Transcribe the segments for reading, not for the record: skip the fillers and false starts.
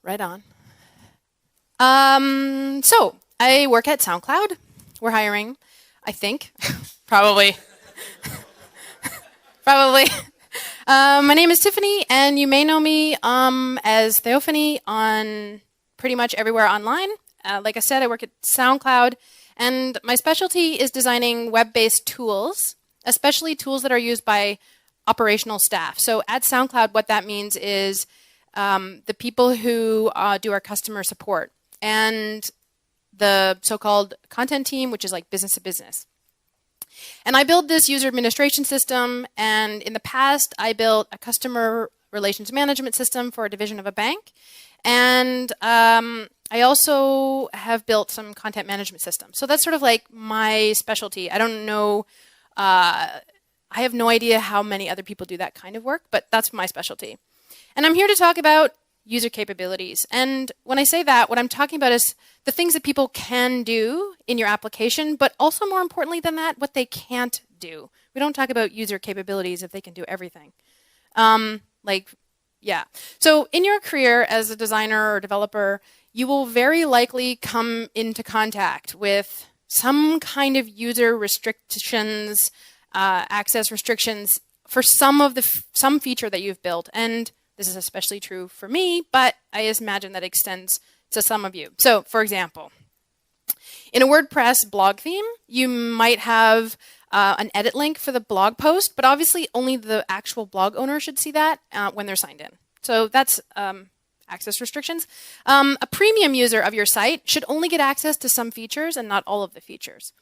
Right on. So I work at SoundCloud. We're hiring, I think. Probably. Probably. My name is Tffany, and you may know me as Tffany on pretty much everywhere online. Like I said, I work at SoundCloud, and my specialty is designing web-based tools, especially tools that are used by operational staff. So at SoundCloud, what that means is the people who do our customer support and the so-called content team, which is like business to business. And I build this user administration system, and in the past, I built a customer relations management system for a division of a bank. And I also have built some content management systems. So that's sort of like my specialty. I don't know, I have no idea how many other people do that kind of work, but that's my specialty. And I'm here to talk about user capabilities. And when I say that, what I'm talking about is the things that people can do in your application, but also more importantly than that, what they can't do. We don't talk about user capabilities if they can do everything. So in your career as a designer or developer, you will very likely come into contact with some kind of user restrictions, access restrictions for some feature that you've built. And this is especially true for me, but I imagine that extends to some of you. So, for example, in a WordPress blog theme, you might have an edit link for the blog post, but obviously only the actual blog owner should see that when they're signed in. So that's access restrictions. A premium user of your site should only get access to some features and not all of the features.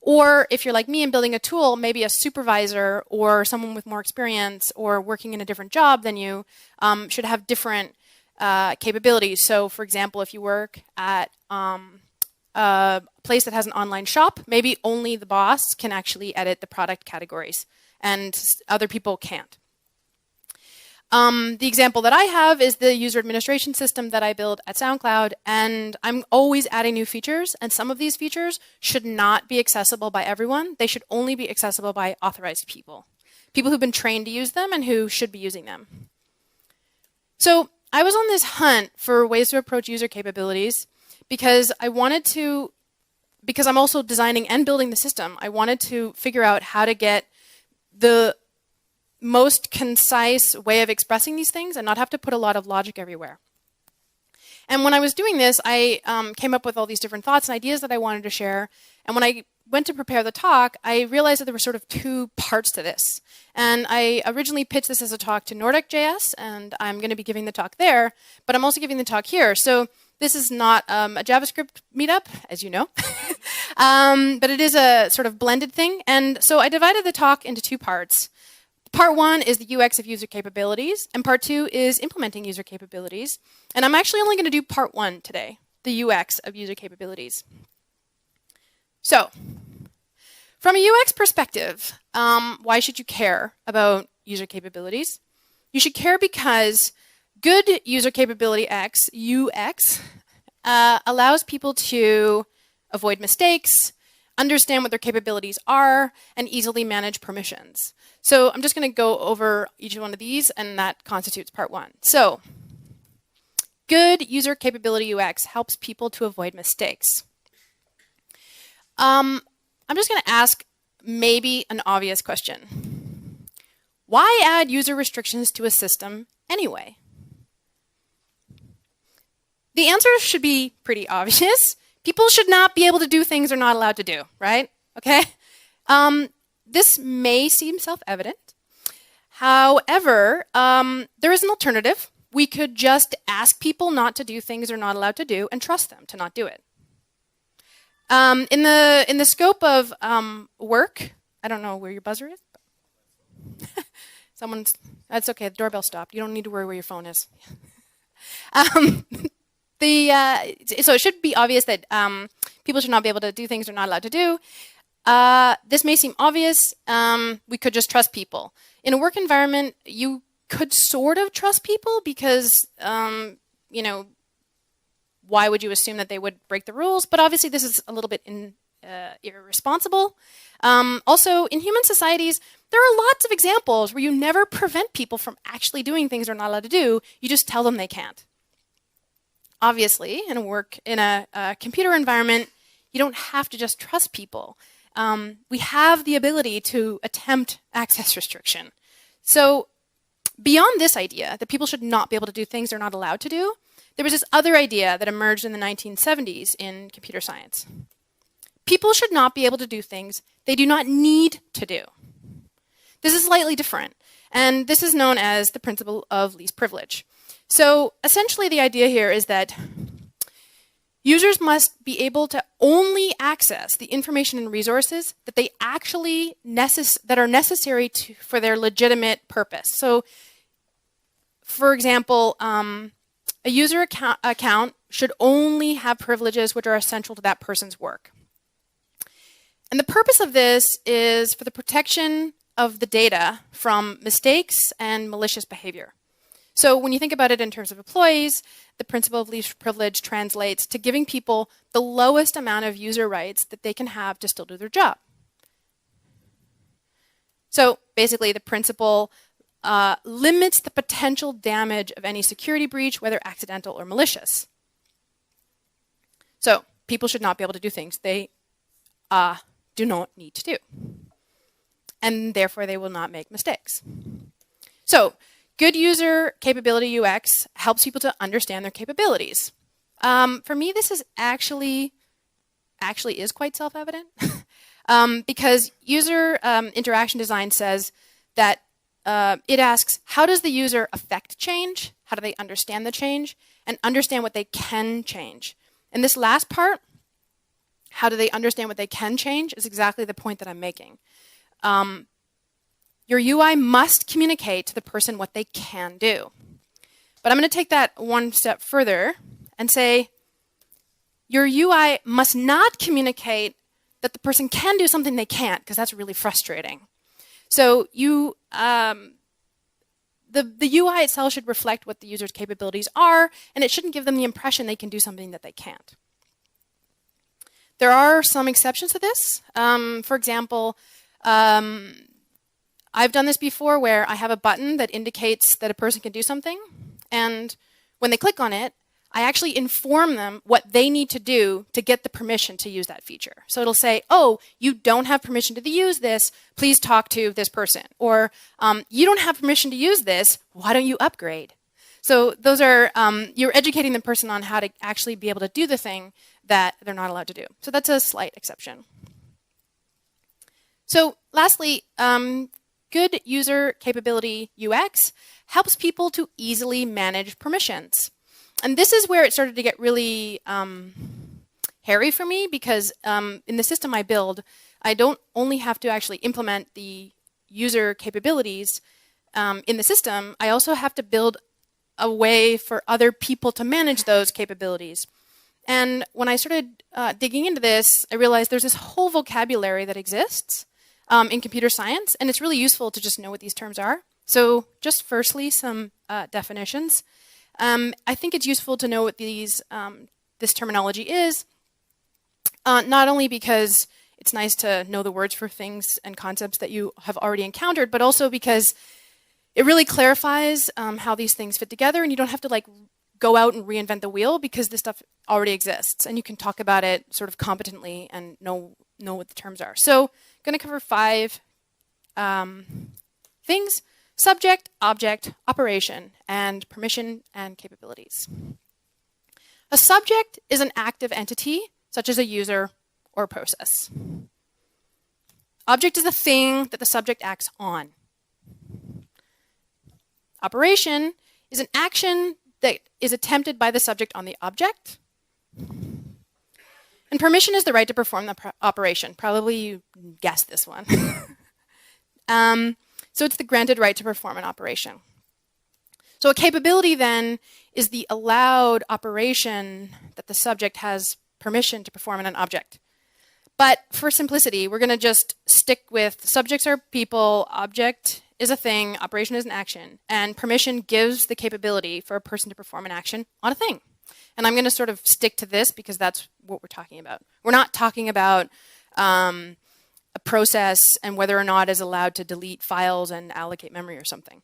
Or if you're like me and building a tool, maybe a supervisor or someone with more experience or working in a different job than you should have different capabilities. So for example, if you work at a place that has an online shop, maybe only the boss can actually edit the product categories and other people can't. The example that I have is the user administration system that I build at SoundCloud, and I'm always adding new features, and some of these features should not be accessible by everyone. They should only be accessible by authorized people, people who've been trained to use them and who should be using them. So I was on this hunt for ways to approach user capabilities because because I'm also designing and building the system, I wanted to figure out how to get the most concise way of expressing these things and not have to put a lot of logic everywhere. And when I was doing this, I came up with all these different thoughts and ideas that I wanted to share. And when I went to prepare the talk, I realized that there were sort of two parts to this. And I originally pitched this as a talk to Nordic.js, and I'm going to be giving the talk there, but I'm also giving the talk here. So this is not a JavaScript meetup, as you know, but it is a sort of blended thing. And so I divided the talk into two parts. Part one is the UX of user capabilities, and part two is implementing user capabilities. And I'm actually only going to do part one today, the UX of user capabilities. So, from a UX perspective, why should you care about user capabilities? You should care because good user capability UX, allows people to avoid mistakes, understand what their capabilities are, and easily manage permissions. So I'm just going to go over each one of these, and that constitutes part one. So good user capability UX helps people to avoid mistakes. I'm just going to ask maybe an obvious question. Why add user restrictions to a system anyway? The answer should be pretty obvious. People should not be able to do things they're not allowed to do, right? Okay? This may seem self-evident. However, there is an alternative. We could just ask people not to do things they're not allowed to do and trust them to not do it. In the scope of work, I don't know where your buzzer is. That's okay, the doorbell stopped. You don't need to worry where your phone is. So it should be obvious that people should not be able to do things they're not allowed to do. This may seem obvious. We could just trust people. In a work environment, you could sort of trust people because, why would you assume that they would break the rules? But obviously, this is a little bit irresponsible. Also, in human societies, there are lots of examples where you never prevent people from actually doing things they're not allowed to do. You just tell them they can't. obviously, in a computer environment, you don't have to just trust people. We have the ability to attempt access restriction. So beyond this idea that people should not be able to do things they're not allowed to do, there was this other idea that emerged in the 1970s in computer science. People should not be able to do things they do not need to do. This is slightly different, and this is known as the principle of least privilege. So essentially the idea here is that users must be able to only access the information and resources that they actually that are necessary for their legitimate purpose. So, for example, a user account should only have privileges which are essential to that person's work. And the purpose of this is for the protection of the data from mistakes and malicious behavior. So when you think about it in terms of employees, the principle of least privilege translates to giving people the lowest amount of user rights that they can have to still do their job. So basically the principle limits the potential damage of any security breach, whether accidental or malicious. So people should not be able to do things they do not need to do. And therefore they will not make mistakes. So good user capability UX helps people to understand their capabilities. For me, this is actually is quite self-evident because user interaction design says that it asks, how does the user affect change? How do they understand the change? And understand what they can change. And this last part, how do they understand what they can change, is exactly the point that I'm making. Your UI must communicate to the person what they can do. But I'm going to take that one step further and say your UI must not communicate that the person can do something they can't, because that's really frustrating. So the UI itself should reflect what the user's capabilities are, and it shouldn't give them the impression they can do something that they can't. There are some exceptions to this. For example, I've done this before where I have a button that indicates that a person can do something, and when they click on it, I actually inform them what they need to do to get the permission to use that feature. So it'll say, oh, you don't have permission to use this, please talk to this person. Or you don't have permission to use this, why don't you upgrade? So those are, you're educating the person on how to actually be able to do the thing that they're not allowed to do. So that's a slight exception. So lastly, good user capability UX helps people to easily manage permissions. And this is where it started to get really hairy for me, because in the system I build, I don't only have to actually implement the user capabilities in the system, I also have to build a way for other people to manage those capabilities. And when I started digging into this, I realized there's this whole vocabulary that exists in computer science, and it's really useful to just know what these terms are. So just firstly, some definitions. I think it's useful to know what this terminology is, not only because it's nice to know the words for things and concepts that you have already encountered, but also because it really clarifies how these things fit together, and you don't have to like go out and reinvent the wheel because this stuff already exists, and you can talk about it sort of competently and know what the terms are. So I'm going to cover 5 things: subject, object, operation, and permission and capabilities. A subject is an active entity, such as a user or a process. Object is the thing that the subject acts on. Operation is an action that is attempted by the subject on the object. And permission is the right to perform the operation. Probably you guessed this one. So it's the granted right to perform an operation. So a capability then is the allowed operation that the subject has permission to perform in an object. But for simplicity, we're going to just stick with subjects are people, object is a thing, operation is an action, and permission gives the capability for a person to perform an action on a thing. And I'm going to sort of stick to this because that's what we're talking about. We're not talking about a process and whether or not is allowed to delete files and allocate memory or something.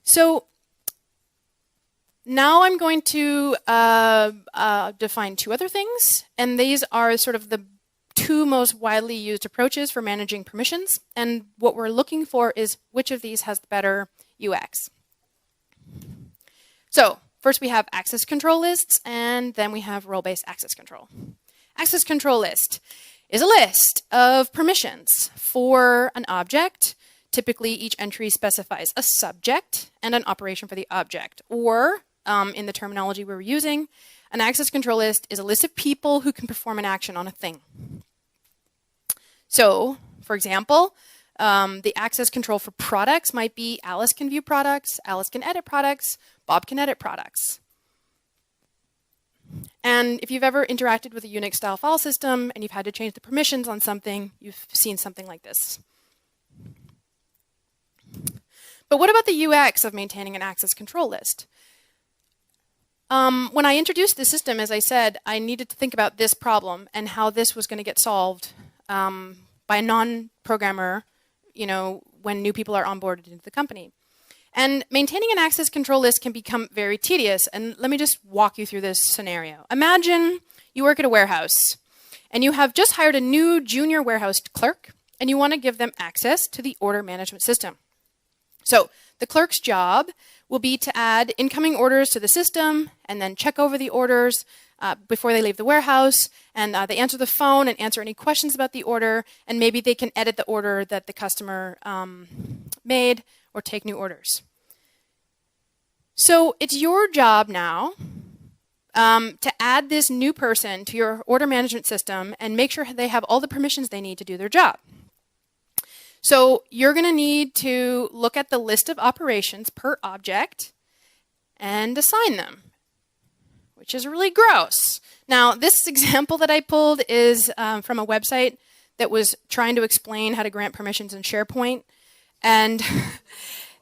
So Now I'm going to define two other things, and these are sort of the two most widely used approaches for managing permissions, and what we're looking for is which of these has the better UX. So first we have access control lists, and then we have role-based access control. Access control list is a list of permissions for an object. Typically, each entry specifies a subject and an operation for the object. Or, in the terminology we were using, an access control list is a list of people who can perform an action on a thing. So, for example, the access control for products might be Alice can view products, Alice can edit products, Bob can edit products. And if you've ever interacted with a Unix-style file system and you've had to change the permissions on something, you've seen something like this. But what about the UX of maintaining an access control list? When I introduced the system, as I said, I needed to think about this problem and how this was going to get solved by a non-programmer, when new people are onboarded into the company. And maintaining an access control list can become very tedious. And let me just walk you through this scenario. Imagine you work at a warehouse and you have just hired a new junior warehouse clerk and you want to give them access to the order management system. So the clerk's job will be to add incoming orders to the system and then check over the orders before they leave the warehouse. And they answer the phone and answer any questions about the order. And maybe they can edit the order that the customer made or take new orders. So it's your job now to add this new person to your order management system and make sure they have all the permissions they need to do their job. So you're going to need to look at the list of operations per object and assign them, which is really gross. Now, this example that I pulled is from a website that was trying to explain how to grant permissions in SharePoint. And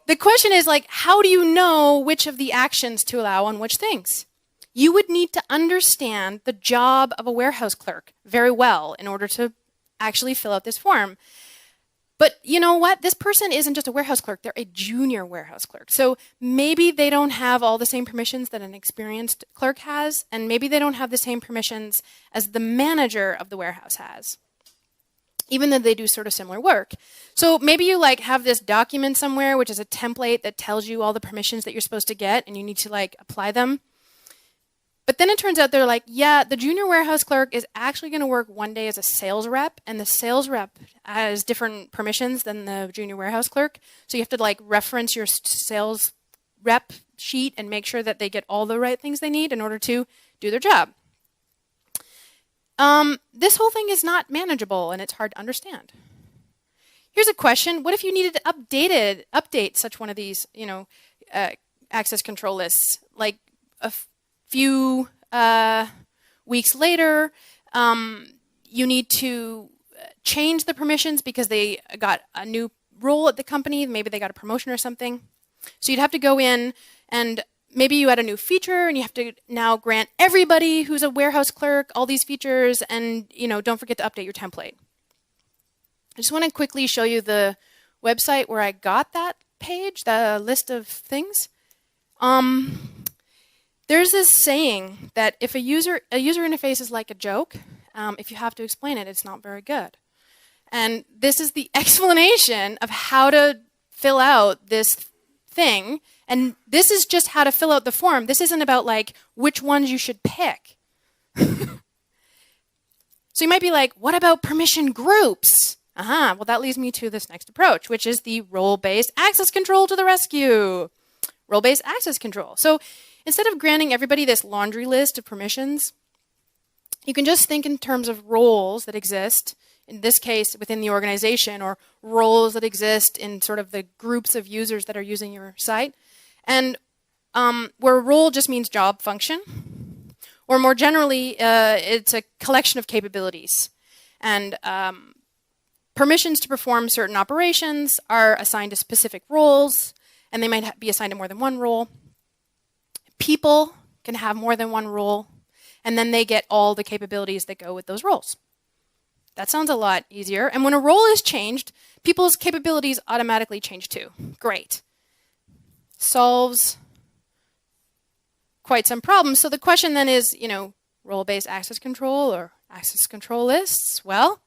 the question is, how do you know which of the actions to allow on which things? You would need to understand the job of a warehouse clerk very well in order to actually fill out this form. But you know what? This person isn't just a warehouse clerk. They're a junior warehouse clerk. So maybe they don't have all the same permissions that an experienced clerk has, and maybe they don't have the same permissions as the manager of the warehouse has, even though they do sort of similar work. So maybe you have this document somewhere, which is a template that tells you all the permissions that you're supposed to get, and you need to apply them. But then it turns out they're yeah, the junior warehouse clerk is actually going to work one day as a sales rep, and the sales rep has different permissions than the junior warehouse clerk. So you have to reference your sales rep sheet and make sure that they get all the right things they need in order to do their job. This whole thing is not manageable and it's hard to understand. Here's a question. What if you needed to update such one of these, access control lists, a few weeks later, you need to change the permissions because they got a new role at the company. Maybe they got a promotion or something. So you'd have to go in and maybe you had a new feature and you have to now grant everybody who's a warehouse clerk all these features, and don't forget to update your template. I just want to quickly show you the website where I got that page, the list of things. There's this saying that if a user interface is like a joke, if you have to explain it, it's not very good. And this is the explanation of how to fill out this thing. And this is just how to fill out the form. This isn't about which ones you should pick. So you might be what about permission groups? Well, that leads me to this next approach, which is the role-based access control to the rescue. Role-based access control. So instead of granting everybody this laundry list of permissions, you can just think in terms of roles that exist, in this case within the organization, or roles that exist in sort of the groups of users that are using your site. And where role just means job function, or more generally, it's a collection of capabilities. And permissions to perform certain operations are assigned to specific roles, and they might be assigned to more than one role. People can have more than one role, and then they get all the capabilities that go with those roles. That sounds a lot easier. And when a role is changed, people's capabilities automatically change too. Great. Solves quite some problems. So the question then is, role-based access control or access control lists. Well,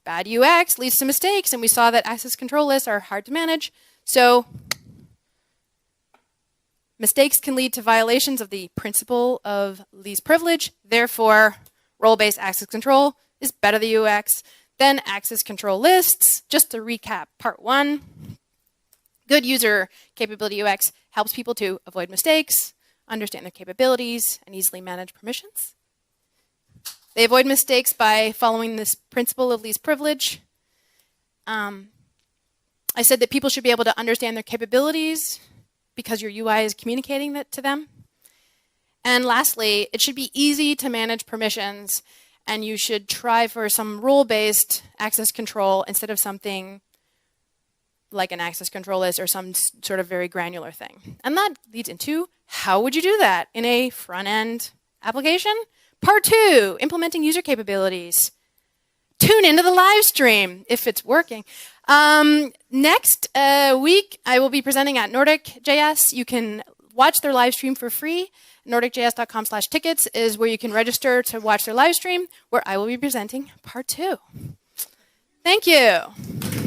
bad UX leads to mistakes, and we saw that access control lists are hard to manage. So mistakes can lead to violations of the principle of least privilege. Therefore, role-based access control is better than UX than access control lists. Just to recap, part 1, good user capability UX helps people to avoid mistakes, understand their capabilities, and easily manage permissions. They avoid mistakes by following this principle of least privilege. I said that people should be able to understand their capabilities because your UI is communicating that to them. And lastly, it should be easy to manage permissions, and you should try for some role-based access control instead of something like an access control list or some sort of very granular thing. And that leads into how would you do that in a front-end application? Part 2, implementing user capabilities. Tune into the live stream if it's working. Next week, I will be presenting at Nordic.js. You can watch their live stream for free. NordicJS.com/tickets is where you can register to watch their live stream, where I will be presenting part 2. Thank you.